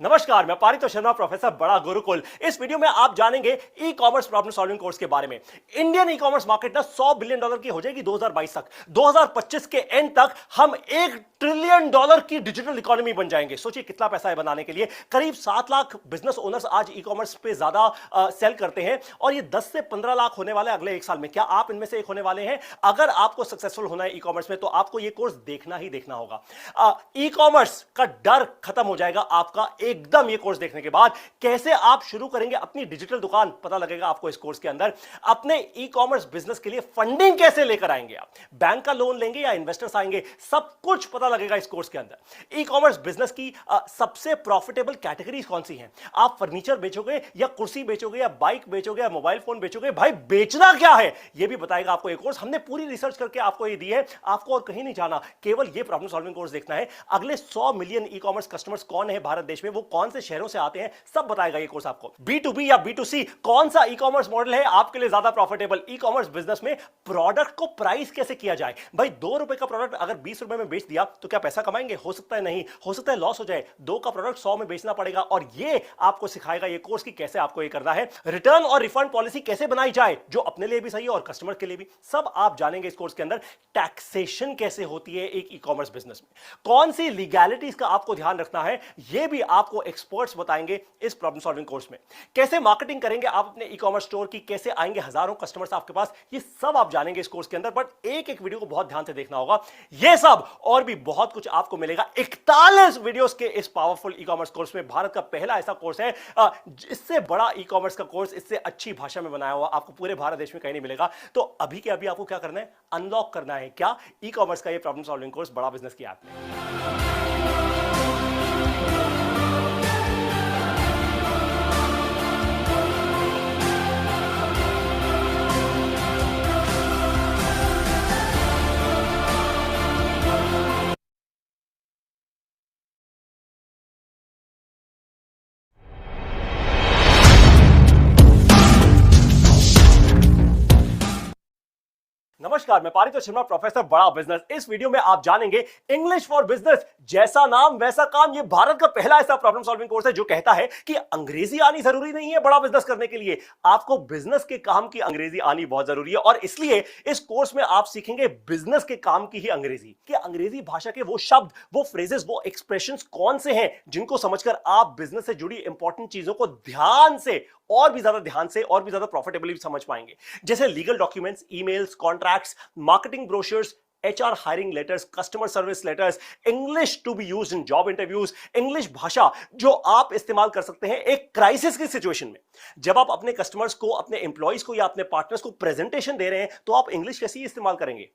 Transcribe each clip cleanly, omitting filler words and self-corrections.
नमस्कार, मैं पारितोष शर्मा, प्रोफेसर बड़ा गुरुकुल। इस वीडियो में आप जानेंगे e commerce problem solving course के बारे में। इंडियन ई कॉमर्स मार्केट ना $100 बिलियन की हो जाएगी 2022 तक। 2025 के एंड तक हम $1 ट्रिलियन की डिजिटल इकोनॉमी बन जाएंगे। सोचिए कितना पैसा है बनाने के लिए। करीब 7 लाख बिजनेस ओनर्स आज ई कॉमर्स पे ज्यादा सेल करते हैं और ये 10 से 15 लाख होने वाला है अगले 1 साल में। क्या आप इनमें से एक होने वाले हैं? अगर आपको सक्सेसफुल होना है ई कॉमर्स में तो आपको ये कोर्स देखना ही देखना होगा। ई कॉमर्स का डर खत्म हो जाएगा आपका एकदम ये कोर्स देखने के बाद। कैसे आप शुरू करेंगे अपनी डिजिटल दुकान पता लगेगा आपको इस कोर्स के अंदर। अपने ई कॉमर्स बिजनेस के लिए फंडिंग कैसे लेकर आएंगे, आप बैंक का लोन लेंगे या इन्वेस्टर्स आएंगे, सब कुछ पता लगेगा इस कोर्स के अंदर। ई कॉमर्स बिजनेस की सबसे प्रॉफिटेबल कैटेगरीज कौन सी हैं? आप फर्नीचर बेचोगे या कुर्सी बेचोगे या बाइक बेचोगे या मोबाइल फोन बेचोगे? भाई बेचना क्या है ये भी बताएगा आपको ये कोर्स। हमने पूरी रिसर्च करके आपको ये दी है, आपको और कहीं नहीं जाना, केवल ये प्रॉब्लम सॉल्विंग कोर्स देखना है। अगले 100 मिलियन ई कॉमर्स कस्टमर्स कौन है भारत देश में, वो कौन से शहरों से आते हैं, सब बताएगा ये कोर्स आपको। B2B या B2C कौन सा ई कॉमर्स मॉडल है आपके लिए ज्यादा प्रॉफिटेबल? ई कॉमर्स बिजनेस में प्रोडक्ट को प्राइस कैसे किया जाए। भाई ₹2 का प्रोडक्ट अगर ₹20 में बेच दिया तो क्या पैसा कमाएंगे? हो सकता है नहीं, हो सकता है लॉस हो जाए। 2 का प्रोडक्ट 100 में बेचना पड़ेगा और ये आपको सिखाएगा ये कोर्स कि कैसे आपको ये करना है। रिटर्न और रिफंड पॉलिसी कैसे बनाई जाए जो अपने लिए भी सही है और कस्टमर के लिए भी, सब आप जानेंगे इस कोर्स के अंदर। टैक्सेशन कैसे होती है एक ई कॉमर्स बिजनेस में, कौन सी लीगैलिटीज का आपको ध्यान रखना है, ये भी आपको एक्सपर्ट्स बताएंगे इस प्रॉब्लम सॉल्विंग कोर्स में। कैसे मार्केटिंग करेंगे आप अपने ई कॉमर्स स्टोर की, कैसे आएंगे हजारों कस्टमर्स आपके पास, ये सब आप जानेंगे इस कोर्स के अंदर। बट एक एक वीडियो को बहुत ध्यान से देखना होगा। ये सब और भी बहुत कुछ आपको मिलेगा 41 वीडियोस के इस पावरफुल ई कॉमर्स कोर्स में। भारत का पहला ऐसा कोर्स है, इससे बड़ा ई कॉमर्स का कोर्स, इससे अच्छी भाषा में बनाया हुआ आपको पूरे भारत देश में कहीं नहीं मिलेगा। तो अभी के अभी आपको क्या करना है? अनलॉक करना है क्या ई कॉमर्स का ये प्रॉब्लम सॉल्विंग कोर्स बड़ा बिजनेस की ऐप में। नमस्कार, मैं पारितोष शर्मा, प्रोफेसर बड़ा बिजनेस। इस वीडियो में आप जानेंगे इंग्लिश फॉर बिजनेस, जैसा नाम वैसा काम। ये भारत का पहला ऐसा प्रॉब्लम सॉल्विंग कोर्स है जो कहता है कि अंग्रेजी आनी जरूरी नहीं है बड़ा बिजनेस करने के लिए, आपको बिजनेस के काम की अंग्रेजी आनी बहुत जरूरी है। और इसलिए इस कोर्स में आप सीखेंगे बिजनेस के काम की ही अंग्रेजी, कि अंग्रेजी भाषा के वो शब्द, वो फ्रेजेस, वो एक्सप्रेशंस कौन से हैं जिनको समझकर आप बिजनेस से जुड़ी इंपॉर्टेंट चीजों को ध्यान से, और भी ज्यादा ध्यान से और भी ज्यादा प्रॉफिटेबली समझ पाएंगे। जैसे legal documents, emails, contracts, marketing brochures, HR hiring letters, customer service letters, English to be used in job interviews, English भाषा जो आप इस्तेमाल कर सकते हैं एक क्राइसिस की सिचुएशन में। जब आप अपने कस्टमर्स को, अपने एम्प्लॉइज को या अपने पार्टनर्स को प्रेजेंटेशन दे रहे हैं तो आप इंग्लिश कैसे इस्तेमाल करेंगे?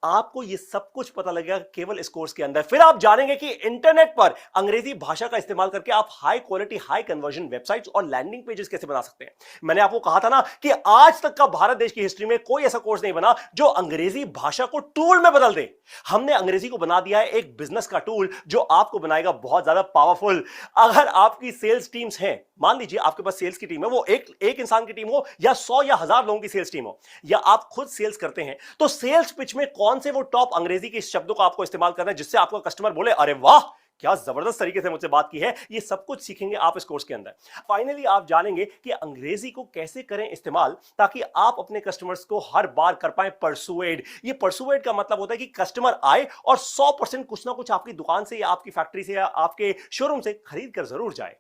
आपको ये सब कुछ पता लगेगा केवल इस कोर्स के अंदर। फिर आप जानेंगे कि इंटरनेट पर अंग्रेजी भाषा का इस्तेमाल करके आप high quality, high conversion websites और लैंडिंग पेजेस कैसे बना सकते हैं। मैंने आपको कहा था ना कि आज तक का भारत देश की हिस्ट्री में कोई ऐसा कोर्स नहीं बना जो अंग्रेजी भाषा को टूल में बदल दे। हमने अंग्रेजी को बना दिया है एक बिजनेस का टूल जो आपको बनाएगा बहुत ज्यादा पावरफुल। अगर आपकी सेल्स टीम्स हैं, मान लीजिए आपके पास सेल्स की टीम है, वो एक इंसान की टीम हो या 100 या 1000 लोगों की सेल्स टीम हो, या आप खुद सेल्स करते हैं, तो सेल्स पिच में कौन से वो टॉप अंग्रेजी के शब्दों का आपको इस्तेमाल करना है जिससे आपका कस्टमर बोले अरे वाह क्या जबरदस्त तरीके से मुझसे बात की है। ये सब कुछ सीखेंगे आप इस कोर्स के अंदर। फाइनली आप जानेंगे कि अंग्रेजी को कैसे करें इस्तेमाल ताकि आप अपने कस्टमर्स को हर बार कर पाए परसुएड। ये परसुएड का मतलब होता है कि कस्टमर आए और 100% कुछ ना कुछ आपकी दुकान से या आपकी फैक्ट्री से या आपके शोरूम से खरीद कर जरूर जाए।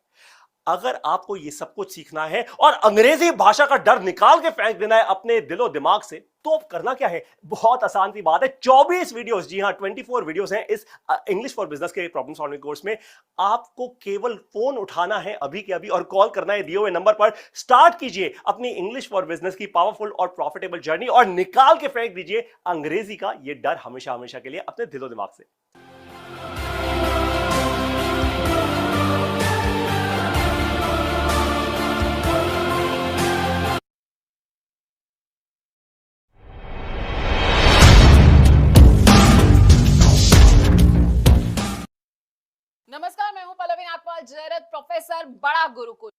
अगर आपको ये सब कुछ सीखना है और अंग्रेजी भाषा का डर निकाल के फेंक देना है अपने दिलो दिमाग से, तो अब करना क्या है? बहुत आसान सी बात है। 24 वीडियोस, जी हां 24 वीडियोस हैं इस इंग्लिश फॉर बिजनेस के प्रॉब्लम सॉल्विंग कोर्स में। आपको केवल फोन उठाना है अभी के अभी और कॉल करना है दिए हुए नंबर पर। स्टार्ट कीजिए अपनी इंग्लिश फॉर बिजनेस की पावरफुल और प्रॉफिटेबल जर्नी और निकाल के फेंक दीजिए अंग्रेजी का ये डर हमेशा हमेशा के लिए अपने दिलो दिमाग से। नमस्कार, मैं हूं पल्लवी नागपाल जयरथ, प्रोफेसर बड़ा गुरुकुल।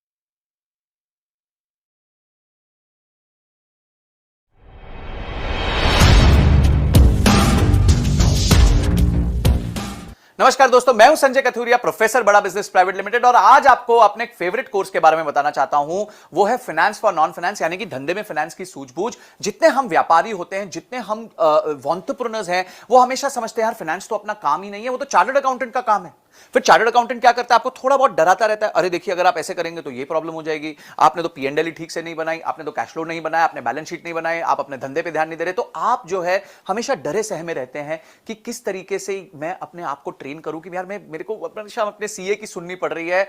नमस्कार दोस्तों, मैं हूं संजय कथुरिया, प्रोफेसर बड़ा बिजनेस प्राइवेट लिमिटेड। और आज आपको अपने एक फेवरेट कोर्स के बारे में बताना चाहता हूं। वो है फाइनेंस फॉर नॉन फाइनेंस, यानी कि धंधे में फाइनेंस की सूझबूझ। जितने हम व्यापारी होते हैं, जितने हम एंटरप्रेन्योर्स हैं, वो हमेशा समझते हैं यार फाइनेंस तो अपना काम ही नहीं है, वो तो चार्टर्ड अकाउंटेंट का काम है। फिर चार्टर्ड अकाउंटेंट क्या करता है? आपको थोड़ा बहुत डराता रहता है, अरे देखिए अगर आप ऐसे करेंगे तो ये प्रॉब्लम हो जाएगी, आपने तो पीएनएल ठीक से नहीं बनाई, आपने तो कैश फ्लो नहीं बनाया, आपने बैलेंस शीट नहीं बनाई, आप अपने धंधे पे ध्यान नहीं दे रहे। तो आप जो है हमेशा डरे सहमे रहते हैं कि किस तरीके से मैं अपने आप को ट्रेन करूं कि यार मेरे को अपने सीए की सुननी पड़ रही है,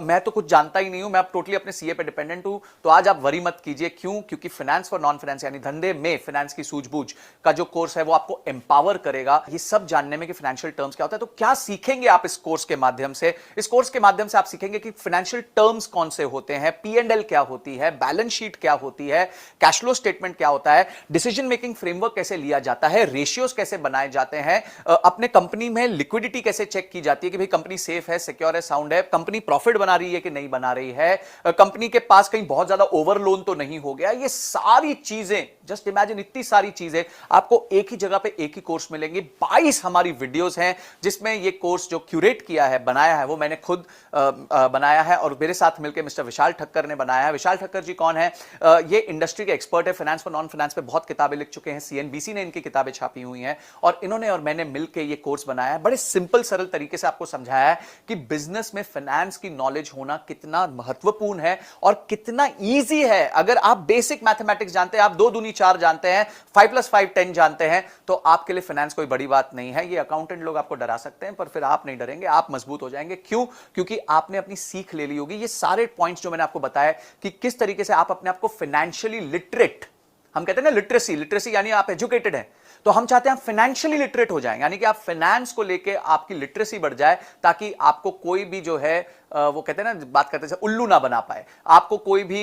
मैं तो कुछ जानता ही नहीं हूं, मैं अब टोटली अपने सीए पे डिपेंडेंट हूं। तो आज आप वरी मत कीजिए। क्यों? क्योंकि फाइनेंस फॉर नॉन फाइनेंस यानी धंधे में फाइनेंस की सूझबूझ का जो कोर्स है वो आपको एम्पावर करेगा ये सब जानने में कि फाइनेंशियल टर्म्स क्या होता है। तो क्या सीखेंगे आप इस कोर्स के माध्यम से? इस कोर्स के माध्यम से आप सीखेंगे कि फाइनेंशियल टर्म्स कौन से होते हैं, पीएनएल क्या होती है, बैलेंस शीट क्या होती है, कैश फ्लो स्टेटमेंट क्या होता है, डिसीजन मेकिंग फ्रेमवर्क कैसे लिया जाता है, रेशियोज कैसे बनाए जाते हैं, अपने कंपनी में लिक्विडिटी कैसे चेक की जाती है कि भाई कंपनी सेफ है, सिक्योर है, साउंड है, कंपनी प्रॉफिट बना रही है कि नहीं बना रही है, कंपनी के पास कहीं बहुत ज्यादा ओवर लोन तो नहीं हो गया। ये सारी चीजें, जस्ट इमेजिन, इतनी सारी चीजें आपको एक ही जगह पे एक ही कोर्स मिलेंगी। 22 हमारी वीडियोस हैं जिसमें ये कोर्स जो क्यूरेट किया है, बनाया है, वो मैंने खुद बनाया है और मेरे साथ मिलकर मिस्टर विशाल ठक्कर ने बनाया है। विशाल ठक्कर जी कौन है? ये इंडस्ट्री के एक्सपर्ट है, फाइनेंस फॉर नॉन फाइनेंस पे बहुत किताबें लिख चुके हैं, सीएनबीसी ने इनकी किताबें छापी हुई हैं और इन्होंने और मैंने मिलकर ये कोर्स बनाया है। बड़े सिंपल सरल तरीके से आपको समझाया है कि बिजनेस में फाइनेंस की नॉलेज होना कितना महत्वपूर्ण है और कितना ईजी है। अगर आप बेसिक मैथमेटिक्स जानते हैं, आप 2 दूनी 4 जानते हैं, 5 + 5 10 जानते हैं, तो आपके लिए फाइनेंस कोई बड़ी बात नहीं है। ये अकाउंटेंट लोग आपको डरा सकते हैं पर फिर आप नहीं डरेंगे, आप मजबूत हो जाएंगे। क्यों? क्योंकि आपने अपनी सीख ले ली होगी। ये सारे पॉइंट्स जो मैंने आपको बताया कि किस तरीके से आप अपने आप को फाइनेंशियली लिटरेट, हम कहते हैं ना लिटरेसी यानी आप एजुकेटेड हैं, तो हम चाहते हैं आप फाइनेंशियली लिटरेट हो जाएं, यानी कि आप फाइनेंस को लेके आपकी लिटरेसी बढ़ जाए ताकि आपको कोई भी जो है वो कहते हैं ना, बात करते हैं उल्लू ना बना पाए, आपको कोई भी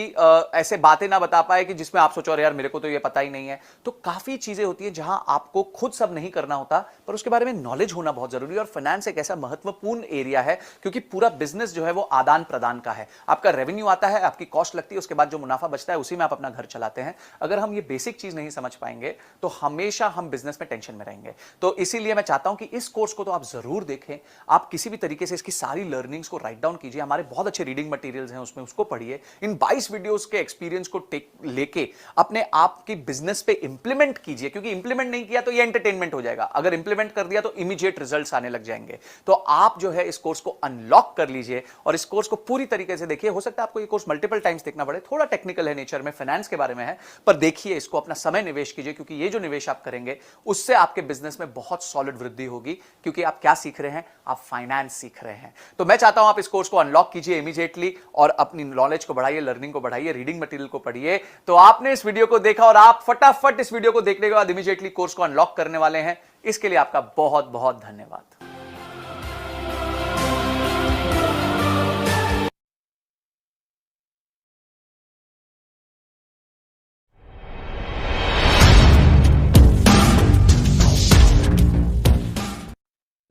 ऐसे बातें ना बता पाए कि जिसमें आप सोचो अरे यार मेरे को तो ये पता ही नहीं है। तो काफी चीजें होती हैं जहां आपको खुद सब नहीं करना होता पर उसके बारे में नॉलेज होना बहुत जरूरी है। और फाइनेंस एक ऐसा महत्वपूर्ण एरिया है क्योंकि पूरा बिजनेस जो है वो आदान प्रदान का है। आपका रेवेन्यू आता है, आपकी कॉस्ट लगती है, उसके बाद जो मुनाफा बचता है उसी में आप अपना घर चलाते हैं। अगर हम ये बेसिक चीज नहीं समझ पाएंगे तो हमेशा हम बिजनेस में टेंशन में रहेंगे। तो इसीलिए मैं चाहता हूं कि इस कोर्स को तो आप जरूर देखें, आप किसी भी तरीके से इसकी सारी लर्निंग्स को राइट डाउन कीजिए। हमारे बहुत अच्छे रीडिंग मटेरियल्स हैं उसमें, उसको पढ़िए। इन 22 वीडियोस के एक्सपीरियंस को लेके अपने आप की बिजनेस पे इंप्लीमेंट कीजिए, क्योंकि इंप्लीमेंट नहीं किया तो ये एंटरटेनमेंट हो जाएगा, अगर इंप्लीमेंट कर दिया तो इमीडिएट रिजल्ट्स आने लग जाएंगे। तो आप जो है इस कोर्स को अनलॉक कर लीजिए और इस कोर्स को पूरी तरीके से देखिए। हो सकता है आपको ये कोर्स मल्टीपल टाइम्स देखना पड़े, थोड़ा टेक्निकल है नेचर में, फाइनेंस के बारे में है, पर देखिए इसको, अपना समय निवेश कीजिए, क्योंकि ये जो निवेश आप करेंगे उससे आपके बिजनेस में बहुत सॉलिड वृद्धि होगी। क्योंकि आप क्या सीख रहे हैं? आप फाइनेंस सीख रहे हैं। तो मैं चाहता हूं आप इस कोर्स को अनलॉक कीजिए इमीडिएटली और अपनी नॉलेज को बढ़ाइए, लर्निंग को बढ़ाइए, रीडिंग मटेरियल को पढ़िए। तो आपने इस वीडियो को देखा और आप फटाफट इस वीडियो को देखने के बाद इमीडिएटली कोर्स को अनलॉक करने वाले हैं। इसके लिए आपका बहुत बहुत धन्यवाद।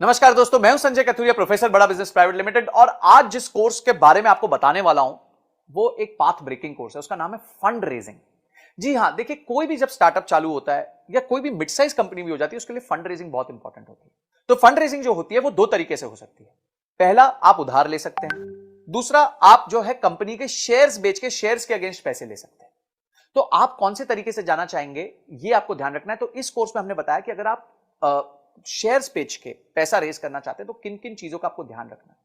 नमस्कार दोस्तों, मैं हूं संजय कथुरिया, प्रोफेसर बड़ा बिजनेस प्राइवेट लिमिटेड। और आज जिस कोर्स के बारे में आपको बताने वाला हूं वो एक पाथ ब्रेकिंग कोर्स है। उसका नाम है फंड रेजिंग। जी हां, देखिए कोई भी जब स्टार्टअप चालू होता है या कोई भी मिड साइज कंपनी भी हो जाती है, उसके लिए फंड रेजिंग बहुत इंपॉर्टेंट होती है। तो फंड रेजिंग जो होती है वो 2 तरीके से हो सकती है। पहला, आप उधार ले सकते हैं। दूसरा, आप जो है कंपनी के शेयर्स बेच के शेयर्स के अगेंस्ट पैसे ले सकते हैं। तो आप कौन से तरीके से जाना चाहेंगे ये आपको ध्यान रखना है। तो इस कोर्स में हमने बताया कि अगर आप शेयर्स बेच के पैसा रेज करना चाहते हैं तो किन किन चीजों का आपको ध्यान रखना है।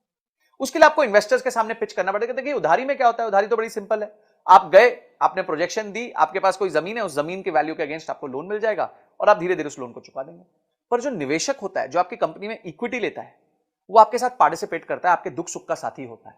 उसके लिए आपको इन्वेस्टर्स के सामने पिच करना पड़ेगा। देखिए उधारी में क्या होता है, उधारी तो बड़ी सिंपल है। आप गए, आपने प्रोजेक्शन दी, आपके पास कोई जमीन है, उस जमीन के वैल्यू के अगेंस्ट आपको लोन मिल जाएगा और आप धीरे धीरे उस लोन को चुका देंगे। पर जो निवेशक होता है, जो आपकी कंपनी में इक्विटी लेता है, वो आपके साथ पार्टिसिपेट करता है, आपके दुख सुख का साथी होता है।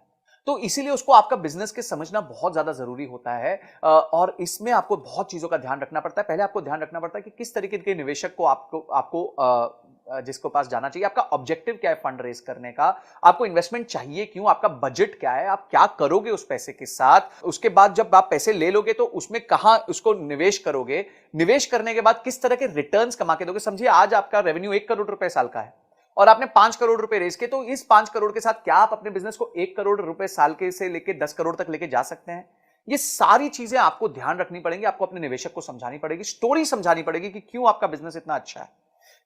तो इसीलिए उसको आपका बिजनेस के समझना बहुत ज्यादा जरूरी होता है और इसमें आपको बहुत चीजों का ध्यान रखना पड़ता है। पहले आपको ध्यान रखना पड़ता है कि किस तरीके के निवेशक को आपको जिसको पास जाना चाहिए, आपका ऑब्जेक्टिव क्या है फंड रेज करने का, आपको इन्वेस्टमेंट चाहिए क्यों, आपका बजट क्या है, आप क्या करोगे उस पैसे के साथ, उसके बाद जब आप पैसे ले लोगे तो उसमें कहां उसको निवेश करोगे, निवेश करने के बाद किस तरह के रिटर्न्स कमा के दोगे। समझिए आज आपका रेवेन्यू 1 करोड़ रुपए साल का है और आपने 5 करोड़ रुपए रेज किए, तो इस 5 करोड़ के साथ क्या आप अपने बिजनेस को 1 करोड़ रुपए साल के से लेके 10 करोड़ तक लेके जा सकते हैं? ये सारी चीजें आपको ध्यान रखनी पड़ेंगी, आपको अपने निवेशक को समझानी पड़ेगी, स्टोरी समझानी पड़ेगी कि क्यों आपका बिजनेस इतना अच्छा है।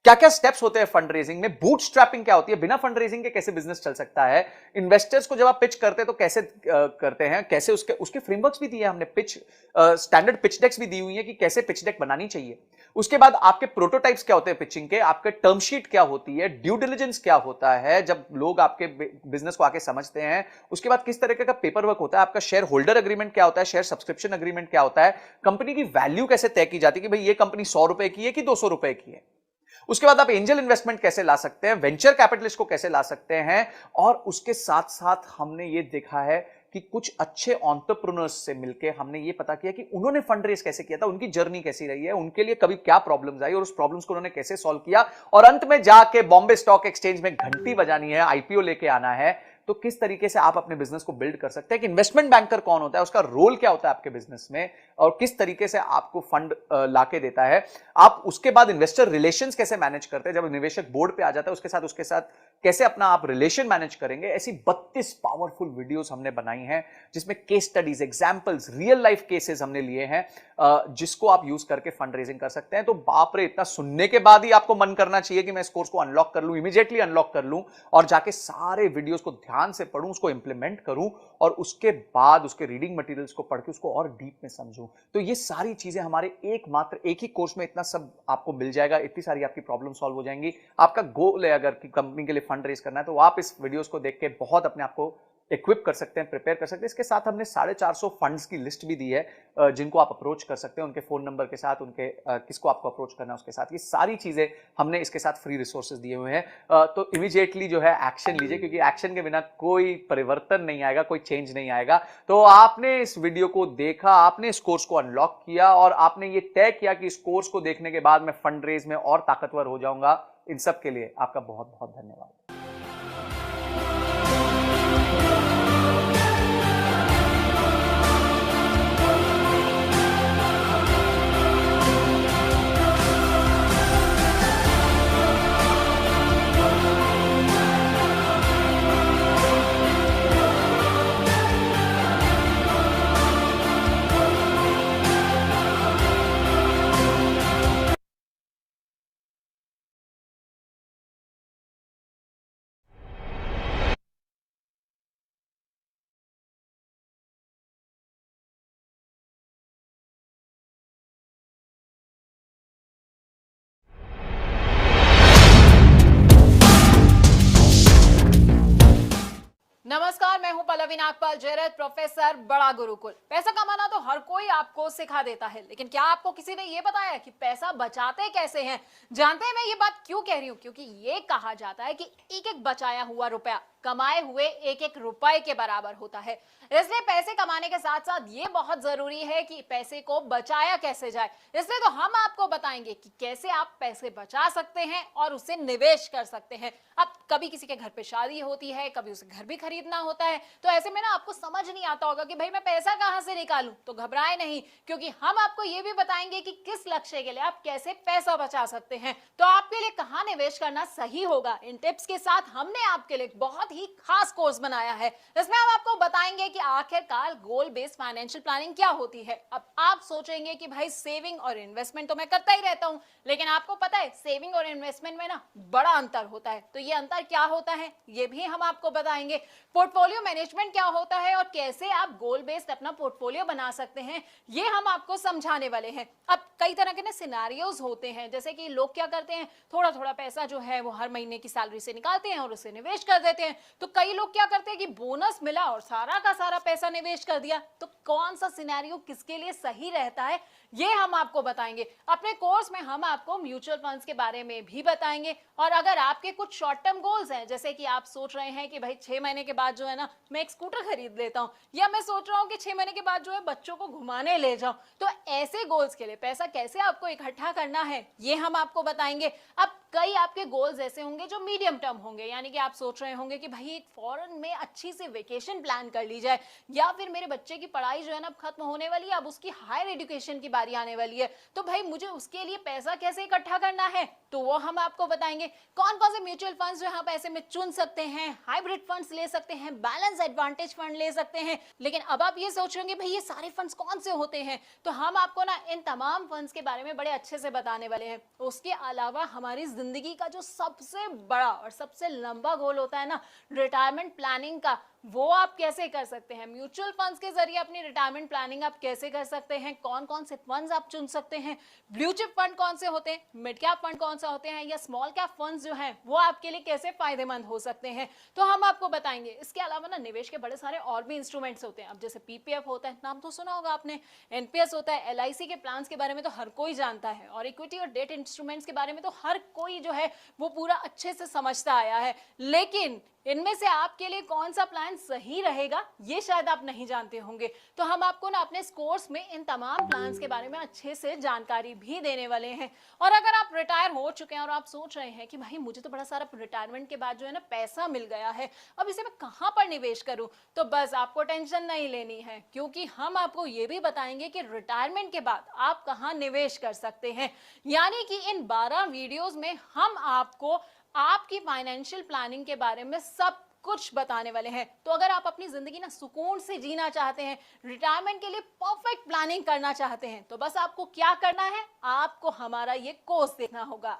क्या क्या स्टेप्स होते हैं फंड रेजिंग में, बूटस्ट्रैपिंग क्या होती है, बिना फंड रेजिंग के कैसे बिजनेस चल सकता है, इन्वेस्टर्स को जब आप पिच करते हैं तो कैसे करते हैं, कैसे उसके उसके फ्रेमवर्क्स भी दिए हमने, पिच स्टैंडर्ड पिच डेक्स भी दी हुई है कि कैसे पिच डेक बनानी चाहिए। उसके बाद आपके प्रोटोटाइप्स क्या होते हैं पिचिंग के, आपके टर्म शीट क्या होती है, ड्यू डिलिजेंस क्या होता है जब लोग आपके बिजनेस को आके समझते हैं, उसके बाद किस तरीके का पेपर वर्क होता है, आपका शेयर होल्डर एग्रीमेंट क्या होता है, शेयर सब्सक्रिप्शन एग्रीमेंट क्या होता है, कंपनी की वैल्यू कैसे तय की जाती है कि भाई ये कंपनी 100 रुपए की है कि 200 रुपए की है। उसके बाद आप एंजल इन्वेस्टमेंट कैसे ला सकते हैं, वेंचर कैपिटलिस्ट को कैसे ला सकते हैं, और उसके साथ साथ हमने ये देखा है कि कुछ अच्छे एंटरप्रेन्योर्स से मिलके हमने ये पता किया कि उन्होंने फंड रेज कैसे किया था, उनकी जर्नी कैसी रही है, उनके लिए कभी क्या प्रॉब्लम्स आई और उस प्रॉब्लम्स को उन्होंने कैसे सॉल्व किया, और अंत में जाके बॉम्बे स्टॉक एक्सचेंज में घंटी बजानी है, आईपीओ लेके आना है। तो किस तरीके से आप अपने बिजनेस को बिल्ड कर सकते हैं, कि इन्वेस्टमेंट बैंकर कौन होता है, उसका रोल क्या होता है आपके बिजनेस में, और किस तरीके से आपको फंड लाके देता है। आप उसके बाद इन्वेस्टर रिलेशंस कैसे मैनेज करते हैं, जब निवेशक बोर्ड पे आ जाता है उसके साथ कैसे अपना आप रिलेशन मैनेज करेंगे। ऐसी 32 पावरफुल वीडियोस हमने बनाई हैं जिसमें case studies, examples, real life cases हमने लिए हैं, जिसको आप यूज करके फंड रेजिंग कर सकते हैं। तो बाप रे, इतना सुनने के बाद ही आपको मन करना चाहिए कि मैं इस कोर्स को अनलॉक कर लूं, इमीडिएटली अनलॉक कर लूं और जाके सारे वीडियोस को ध्यान से पढूं, उसको इंप्लीमेंट करूं और उसके बाद उसके रीडिंग मटेरियल्स को पढ़ के उसको और डीप में समझूं। तो ये सारी चीजें हमारे एक ही कोर्स में इतना सब आपको मिल जाएगा, इतनी सारी आपकी प्रॉब्लम सॉल्व हो जाएंगी। आपका गोल है अगर कि कंपनी के लिए फंड रेज करना है तो आप इस वीडियोस को देख के बहुत अपने आप को इक्विप कर सकते हैं, प्रिपेयर कर सकते हैं। इसके साथ हमने 450 फंड्स की लिस्ट भी दी है जिनको आप अप्रोच कर सकते हैं, उनके फोन नंबर के साथ, उनके किसको आपको अप्रोच करना है उसके साथ। ये सारी चीजें हमने इसके साथ फ्री रिसोर्सेज दिए हुए हैं। तो इमीडिएटली जो है एक्शन लीजिए, क्योंकि एक्शन के बिना कोई परिवर्तन नहीं आएगा, कोई चेंज नहीं आएगा। तो आपने इस वीडियो को देखा, आपने इस कोर्स को अनलॉक किया और आपने ये तय किया कि इस कोर्स को देखने के बाद मैं फंड रेज में और ताकतवर हो जाऊंगा। इन सब के लिए आपका बहुत बहुत धन्यवाद। नमस्कार, मैं हूं पल्लवी नागपाल जयरथ, प्रोफेसर बड़ा गुरुकुल। पैसा कमाना तो हर कोई आपको सिखा देता है, लेकिन क्या आपको किसी ने यह बताया कि पैसा बचाते कैसे हैं? जानते हैं मैं ये बात क्यों कह रही हूं? क्योंकि ये कहा जाता है कि एक एक बचाया हुआ रुपया कमाए हुए एक एक रुपए के बराबर होता है। इसलिए पैसे कमाने के साथ साथ ये बहुत जरूरी है कि पैसे को बचाया कैसे जाए। इसलिए तो हम आपको बताएंगे कि कैसे आप पैसे बचा सकते हैं और उसे निवेश कर सकते हैं। अब कभी किसी के घर पे शादी होती है, कभी उसे घर भी खरीदना होता है, तो ऐसे में ना आपको समझ नहीं आता होगा कि भाई मैं पैसा कहां से निकालूं। तो घबराए नहीं, क्योंकि हम आपको ये भी बताएंगे कि किस लक्ष्य के लिए आप कैसे पैसा बचा सकते हैं, तो आपके लिए कहां निवेश करना सही होगा। इन टिप्स के साथ हमने आपके लिए बहुत ही खास कोर्स बनाया है। इसमें हम आपको बताएंगे कि आखिरकार गोल बेस्ड फाइनेंशियल प्लानिंग क्या होती है। अब आप सोचेंगे कि भाई सेविंग और इन्वेस्टमेंट तो मैं करता ही रहता हूं, लेकिन आपको पता है सेविंग और इन्वेस्टमेंट में ना बड़ा अंतर होता है। तो ये अंतर क्या होता है ये भी हम आपको बताएंगे। पोर्टफोलियो मैनेजमेंट क्या होता है और कैसे आप गोल बेस्ड अपना पोर्टफोलियो बना सकते हैं, ये हम आपको समझाने वाले हैं। अब कई तरह के ना सिनेरियोज होते हैं, जैसे कि लोग क्या करते हैं, थोड़ा थोड़ा पैसा जो है वो हर महीने की सैलरी से निकालते हैं और उसे निवेश कर देते हैं। तो कई लोग क्या करते हैं कि बोनस मिला और सारा का सारा पैसा निवेश कर दिया। तो कौन सा सिनेरियो किसके लिए सही रहता है ये हम आपको बताएंगे। अपने कोर्स में हम आपको म्यूचुअल फंड्स के बारे में भी बताएंगे, और अगर आपके कुछ शॉर्ट टर्म गोल्स हैं, जैसे कि आप सोच रहे हैं कि भाई 6 महीने के बाद जो है ना मैं एक स्कूटर खरीद लेता हूं, या मैं सोच रहा हूं कि 6 महीने के बाद जो है बच्चों को घुमाने ले जाऊं, तो ऐसे गोल्स के लिए पैसा कैसे आपको इकट्ठा करना है ये हम आपको बताएंगे। अब कई आपके गोल्स ऐसे होंगे जो मीडियम टर्म होंगे, यानी कि आप सोच रहे होंगे कि भाई एक फॉरेन में अच्छी सी वेकेशन प्लान कर ली जाए, या फिर मेरे बच्चे की पढ़ाई जो है ना खत्म होने वाली है, अब उसकी हायर एजुकेशन की बारी आने वाली है, तो भाई मुझे उसके लिए पैसा कैसे इकट्ठा करना है, तो वो हम आपको बताएंगे। कौन कौन से म्यूचुअल फंड्स जो आप ऐसे में चुन सकते हैं, हाइब्रिड फंड्स ले सकते हैं, बैलेंस एडवांटेज फंड ले सकते हैं। लेकिन अब आप ये सोच रहे होंगे भाई ये सारे फंड्स कौन से होते हैं, तो हम आपको ना इन तमाम फंड्स के बारे में बड़े अच्छे से बताने वाले हैं। उसके अलावा हमारी जिंदगी का जो सबसे बड़ा और सबसे लंबा गोल होता है ना, रिटायरमेंट प्लानिंग का, वो आप कैसे कर सकते हैं। म्यूचुअल फंड्स के जरिए अपनी रिटायरमेंट प्लानिंग आप कैसे कर सकते हैं, कौन कौन से फंड्स आप चुन सकते हैं, ब्लू चिप फंड कौन से होते हैं, मिड कैप फंड कौन से होते हैं, या स्मॉल कैप फंड्स जो हैं वो आपके लिए कैसे फायदेमंद हो सकते हैं, तो हम आपको बताएंगे। इसके अलावा ना निवेश के बड़े सारे और भी इंस्ट्रूमेंट्स होते हैं। अब जैसे पीपीएफ होता है, नाम तो सुना होगा आपने, एनपीएस होता है, एलआईसी के प्लान्स के बारे में तो हर कोई जानता है, और इक्विटी और डेट इंस्ट्रूमेंट्स के बारे में तो हर कोई जो है वो पूरा अच्छे से समझता आया है। लेकिन इनमें से आपके लिए कौन सा प्लान सही रहेगा ये शायद आप नहीं जानते होंगे। तो हम आपको ना अपने इस कोर्स में इन तमाम प्लान्स के बारे में अच्छे से जानकारी भी देने वाले हैं। और अगर आप रिटायर हो चुके हैं और आप सोच रहे हैं कि भाई मुझे तो बड़ा सारा रिटायरमेंट के बाद जो है ना पैसा मिल गया है, अब इसे मैं कहां पर निवेश करूं, तो बस आपको टेंशन नहीं लेनी है, क्योंकि हम आपको ये भी बताएंगे कि रिटायरमेंट के बाद आप कहां निवेश कर सकते हैं। यानी कि इन 12 वीडियोस में हम आपको आपकी फाइनेंशियल प्लानिंग के बारे में सब कुछ बताने वाले हैं। तो अगर आप अपनी जिंदगी ना सुकून से जीना चाहते हैं, रिटायरमेंट के लिए परफेक्ट प्लानिंग करना चाहते हैं, तो बस आपको क्या करना है, आपको हमारा ये कोर्स देखना होगा।